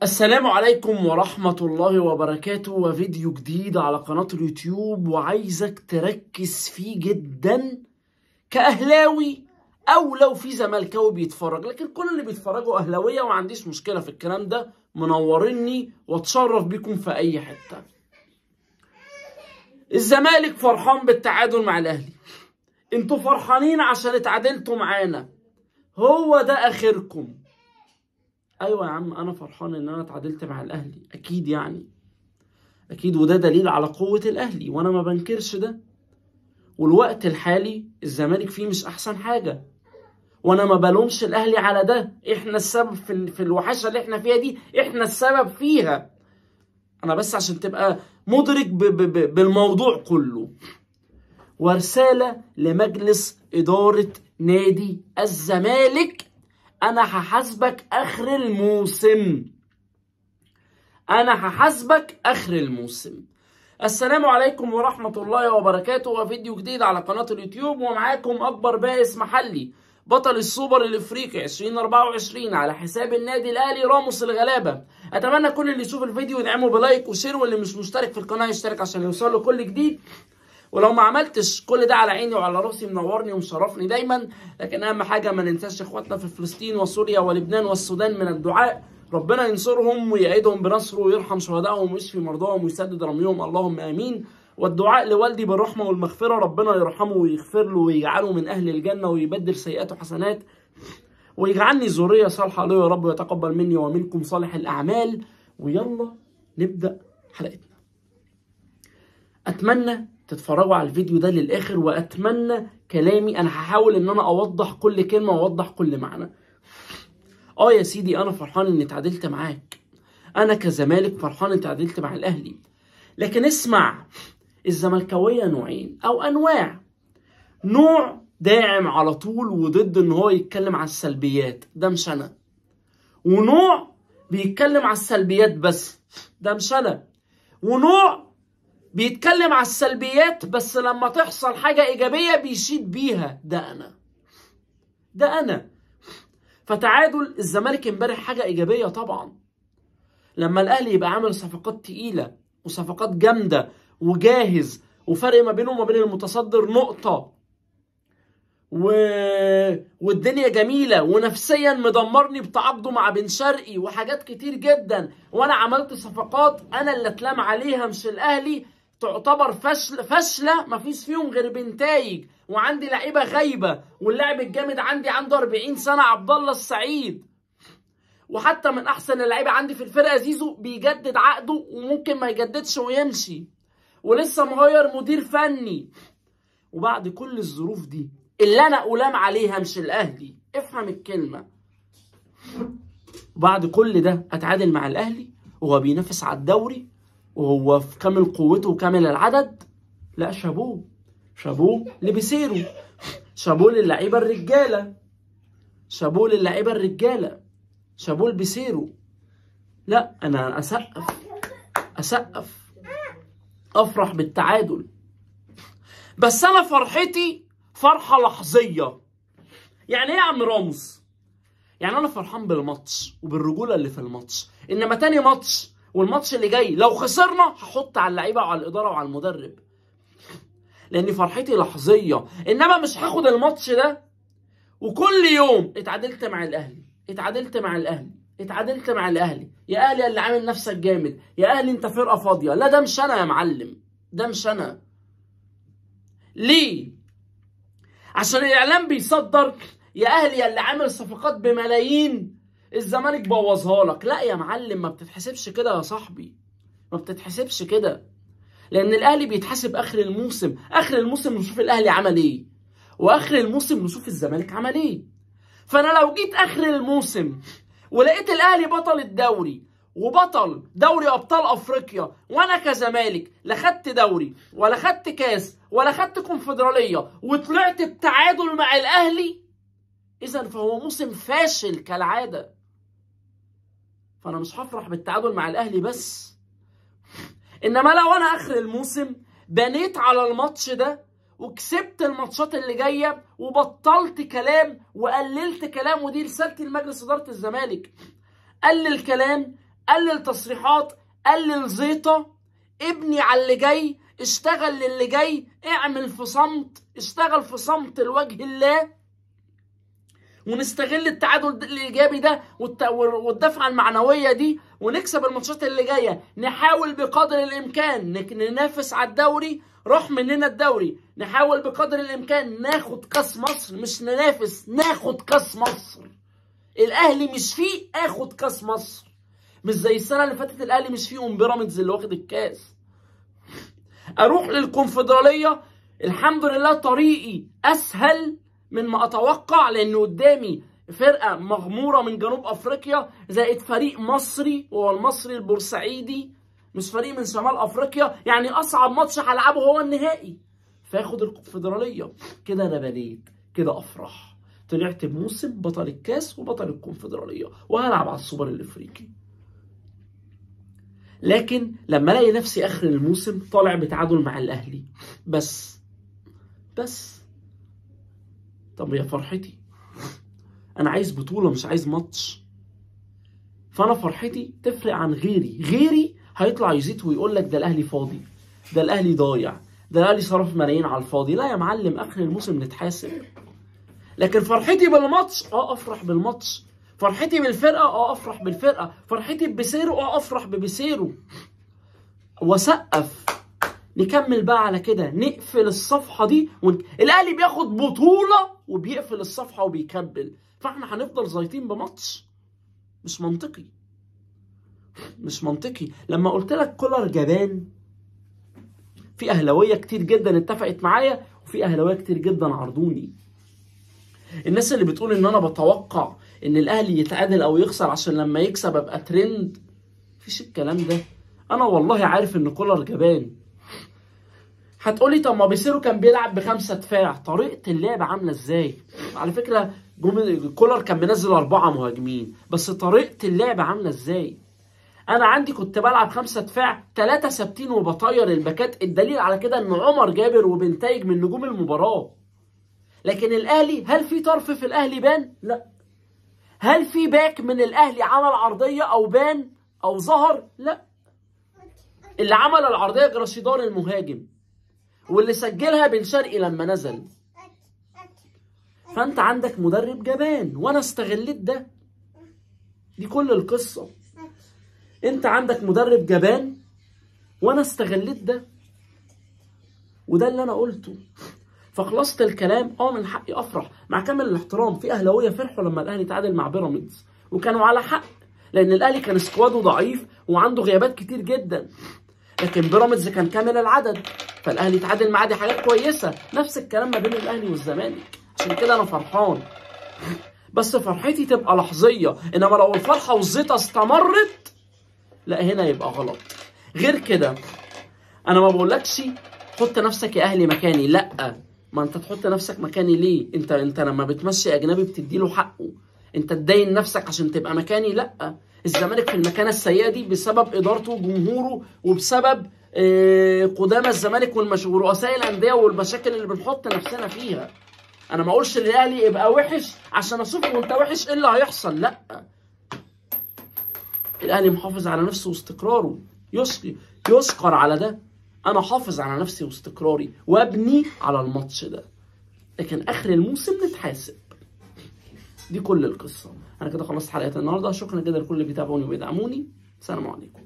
السلام عليكم ورحمة الله وبركاته، وفيديو جديد على قناة اليوتيوب، وعايزك تركز فيه جدا كأهلاوي أو لو في زملكاوي بيتفرج، لكن كل اللي بيتفرجوا أهلاوية وما عنديش مشكلة في الكلام ده، منوريني واتشرف بيكم في أي حتة. الزمالك فرحان بالتعادل مع الأهلي، انتوا فرحانين عشان اتعادلتوا معانا، هو ده آخركم. ايوه يا عم، انا فرحان ان انا اتعادلت مع الاهلي، اكيد يعني اكيد، وده دليل على قوة الاهلي وانا ما بنكرش ده. والوقت الحالي الزمالك فيه مش احسن حاجة، وانا ما بلومش الاهلي على ده، احنا السبب في الوحشة اللي احنا فيها دي، احنا السبب فيها. انا بس عشان تبقى مدرك بالموضوع كله. ورسالة لمجلس إدارة نادي الزمالك: أنا هحاسبك آخر الموسم، أنا هحاسبك آخر الموسم. السلام عليكم ورحمة الله وبركاته، وفيديو جديد على قناة اليوتيوب، ومعاكم أكبر بائس محلي بطل السوبر الإفريقي 2024 على حساب النادي الأهلي راموس الغلابة. أتمنى كل اللي يشوف الفيديو يدعمه بلايك وشير، واللي مش مشترك في القناة يشترك عشان يوصله كل جديد. ولو ما عملتش كل ده على عيني وعلى راسي، منورني ومشرفني دايما. لكن اهم حاجه ما ننساش اخواتنا في فلسطين وسوريا ولبنان والسودان من الدعاء، ربنا ينصرهم ويأيدهم بنصره ويرحم شهدائهم ويشفي مرضاهم ويسدد رميهم، اللهم امين. والدعاء لوالدي بالرحمه والمغفره، ربنا يرحمه ويغفر له ويجعله من اهل الجنه ويبدل سيئاته حسنات ويجعلني ذريه صالحه له يا رب، ويتقبل مني ومنكم صالح الاعمال. ويلا نبدا حلقتنا. اتمنى تتفرجوا على الفيديو ده للاخر، واتمنى كلامي، انا هحاول ان انا اوضح كل كلمه واوضح كل معنى. يا سيدي، انا فرحان اني اتعادلت معاك، انا كزمالك فرحان اني اتعادلت مع الاهلي. لكن اسمع، الزملكاويه نوعين او انواع، نوع داعم على طول وضد ان هو يتكلم عن السلبيات، ده مش انا. ونوع بيتكلم عن السلبيات بس، ده مش انا. ونوع بيتكلم على السلبيات بس لما تحصل حاجة إيجابية بيشيد بيها، ده أنا. فتعادل الزمالك امبارح حاجة إيجابية طبعا، لما الأهلي يبقى عامل صفقات تقيلة وصفقات جامدة وجاهز، وفرق ما بينه وما بين المتصدر نقطة، والدنيا جميلة، ونفسيا مدمرني بتعاقده مع بن شرقي وحاجات كتير جدا، وأنا عملت صفقات أنا اللي اتلام عليها مش الأهلي، تعتبر فاشله مفيش فيهم غير بنتايج، وعندي لعيبه غايبه، واللاعب الجامد عندي عنده 40 سنه عبد الله السعيد، وحتى من احسن اللعيبه عندي في الفرقه زيزو بيجدد عقده وممكن ما يجددش ويمشي، ولسه مغير مدير فني. وبعد كل الظروف دي اللي انا ألام عليها مش الاهلي، افهم الكلمه، وبعد كل ده اتعادل مع الاهلي وهو بينافس على الدوري وهو في كامل قوته وكامل العدد. لا، شابوه لبيسيرو، شابوه للعيبه الرجاله، شابوه لبيسيرو. لا، انا اسقف افرح بالتعادل، بس انا فرحتي فرحه لحظيه. يعني ايه يا عم راموس؟ يعني انا فرحان بالماتش وبالرجوله اللي في الماتش، انما تاني ماتش والماتش اللي جاي لو خسرنا هحط على اللعيبه وعلى الاداره وعلى المدرب، لان فرحتي لحظيه. انما مش هاخد الماتش ده وكل يوم اتعادلت مع الاهلي، يا اهلي اللي عامل نفسك جامد، يا اهلي انت فرقه فاضيه. لا، ده مش انا يا معلم، ده مش انا. ليه؟ عشان الاعلام بيصدر يا اهلي يا اللي عامل صفقات بملايين الزمالك بوظها لك. لا يا معلم، ما بتتحسبش كده يا صاحبي، ما بتتحسبش كده، لان الاهلي بيتحسب اخر الموسم نشوف الاهلي عمل ايه، واخر الموسم نشوف الزمالك عمل ايه. فانا لو جيت اخر الموسم ولقيت الاهلي بطل الدوري وبطل دوري ابطال افريقيا، وانا كزمالك لا خدت دوري ولا خدت كاس ولا خدت كونفدراليه، وطلعت بتعادل مع الاهلي، اذا فهو موسم فاشل كالعاده. فانا مش هفرح بالتعادل مع الاهلي بس، انما لو انا اخر الموسم بنيت على الماتش ده وكسبت الماتشات اللي جايه وبطلت كلام وقللت كلام، ودي رسالتي لمجلس اداره الزمالك: قلل كلام، قلل تصريحات، قلل زيطه، ابني على اللي جاي، اشتغل للي جاي، اعمل في صمت، اشتغل في صمت لوجه الله، ونستغل التعادل الايجابي ده والدفعه المعنويه دي ونكسب الماتشات اللي جايه. نحاول بقدر الامكان ننافس على الدوري، روح مننا الدوري. نحاول بقدر الامكان ناخد كاس مصر، مش ننافس، ناخد كاس مصر. الاهلي مش فيه اخد كاس مصر، مش زي السنه اللي فاتت الاهلي مش فيه بيراميدز اللي واخد الكاس. اروح للكونفدراليه، الحمد لله طريقي اسهل من ما اتوقع، لان قدامي فرقه مغموره من جنوب افريقيا زائد فريق مصري، وهو المصري البورسعيدي، مش فريق من شمال افريقيا. يعني اصعب ماتش هلعبه هو النهائي، فاخد الكونفدراليه. كده انا بنيت، كده افرح، طلعت بموسم بطل الكاس وبطل الكونفدراليه، وهلعب على السوبر الافريقي. لكن لما الاقي نفسي اخر الموسم طالع بتعادل مع الاهلي بس طب يا فرحتي، انا عايز بطولة مش عايز ماتش. فانا فرحتي تفرق عن غيري هيطلع يزيد ويقول لك ده الاهلي فاضي، ده الاهلي ضايع، ده الاهلي صرف ملايين على الفاضي. لا يا معلم، اخر الموسم نتحاسب. لكن فرحتي بالماتش افرح بالماتش، فرحتي بالفرقة افرح بالفرقة، فرحتي ببيسيرو افرح ببيسيرو وسقف. نكمل بقى على كده، نقفل الصفحة دي الأهلي بياخد بطولة وبيقفل الصفحة وبيكمل، فاحنا هنفضل زايطين بماتش؟ مش منطقي، مش منطقي. لما قلت لك كولر جبان، في أهلاوية كتير جدا اتفقت معايا، وفي أهلاوية كتير جدا عرضوني. الناس اللي بتقول إن أنا بتوقع إن الأهلي يتعادل أو يخسر عشان لما يكسب أبقى ترند، مفيش الكلام ده. أنا والله عارف إن كولر جبان. هتقولي طب ما بيسيرو كان بيلعب ب5 دفاع، طريقة اللعب عاملة ازاي؟ على فكرة كولر كان منزل 4 مهاجمين، بس طريقة اللعب عاملة ازاي؟ أنا عندي كنت بلعب 5 دفاع، 3 ثابتين وبطير الباكات. الدليل على كده إن عمر جابر وبنتايج من نجوم المباراة. لكن الأهلي، هل في طرف في الأهلي بان؟ لا. هل في باك من الأهلي عمل عرضية أو بان أو ظهر؟ لا. اللي عمل العرضية جراشيدار المهاجم، واللي سجلها بن شرقي لما نزل. فانت عندك مدرب جبان وانا استغلت ده، دي كل القصة. انت عندك مدرب جبان وانا استغلت ده، وده اللي انا قلته. فخلصت الكلام. من حقي افرح، مع كامل الاحترام. في اهلاويه فرحوا لما الاهلي تعادل مع بيراميدز، وكانوا على حق، لان الاهلي كان سكواده ضعيف وعنده غيابات كتير جدا، لكن بيراميدز كان كامل العدد، فالاهلي تعادل معاه، دي حاجات كويسه. نفس الكلام ما بين الاهلي والزمالك، عشان كده انا فرحان. بس فرحتي تبقى لحظيه، انما لو الفرحه والزيطه استمرت، لا هنا يبقى غلط. غير كده انا ما بقولكش حط نفسك يا اهلي مكاني، لا. ما انت تحط نفسك مكاني ليه؟ انت لما بتمشي اجنبي بتديله حقه، انت تدين نفسك عشان تبقى مكاني؟ لا. الزمالك في المكانه السيئه دي بسبب ادارته وجمهوره، وبسبب قدامى الزمالك ورؤساء الانديه والمشاكل اللي بنحط نفسنا فيها. انا ما اقولش الاهلي يبقى وحش عشان اشوف وانت وحش ايه اللي هيحصل، لا. الاهلي محافظ على نفسه واستقراره، يشكر على ده. انا حافظ على نفسي واستقراري وابني على الماتش ده، لكن اخر الموسم نتحاسب. دي كل القصه. انا كده خلصت حلقه النهارده. شكرا جدا لكل اللي بيتابعوني وبيدعموني. السلام عليكم.